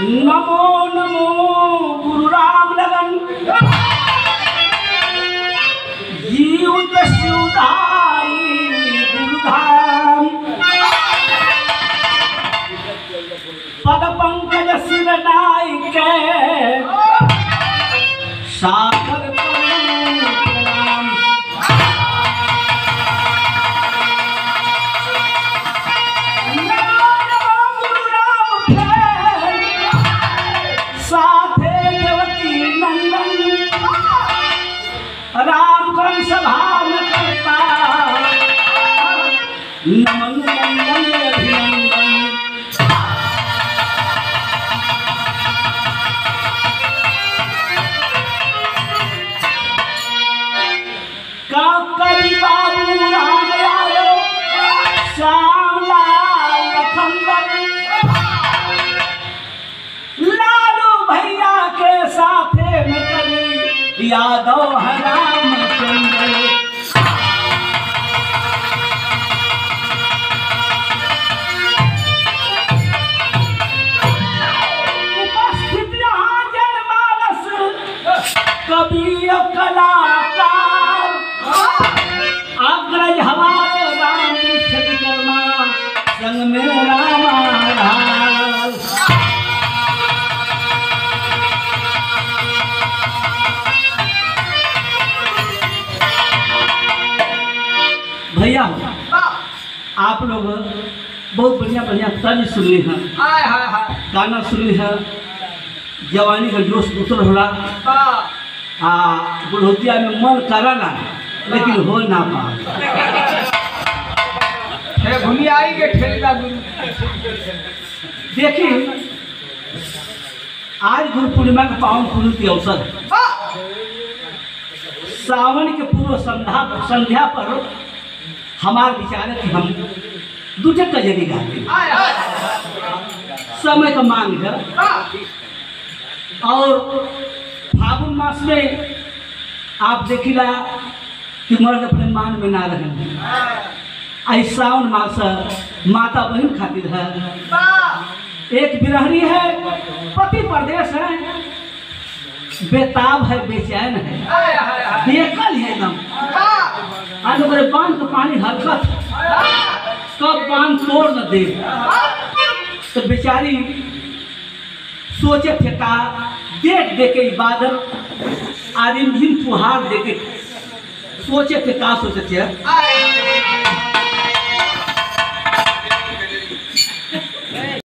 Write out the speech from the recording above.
नमो नमो गुरु राम लगन जीव शिवधारी गुरुधाम पद पंकज सिर नायक सागर प्रणाम। साथे देवकी नंदन राम कन सभा में करता नमन नंदन अभिनंदन। कवि बाबू राम यादव श्याम लाल लखनदन लालू भैया के साथे में कवि यादव है रामचंद्र। उपस्थित यहाँ जनमानस कवि कलाकार अग्रज हमारे राम विश्वकर्मा संग में रामाधार। भैया आप लोग बहुत बढ़िया बढ़िया तर्ज सुनली हैं, गाना सुनली है, जवानी का जोश उतर होला बुढ़ोतिया में मन करला लेकिन हो ना पा आई के ठेला गुरु। देखिए आज गुरु पूर्णिमा के पावन पुण्य के अवसर है। सावन के पूर्व संध्या पर हमारे विचार है कि हम दूसरे कजरी गाते हैं, समय का मांग है। और फागुन मास में आप देखिला कि मर्द अपने मान में ना रहे। आई सावन मास माता बहन खातिर है। एक बिरहनी है, पति प्रदेश है, बेताब है, बेचैन है, बेकल है एकदम। आज मेरे बांध का पानी हरकत कब बांध तोड़ न दे। तो बेचारी सोचे थे का देख दे के इबादत आदिम दिन फुहार दे के सोचे थे का सोचे थे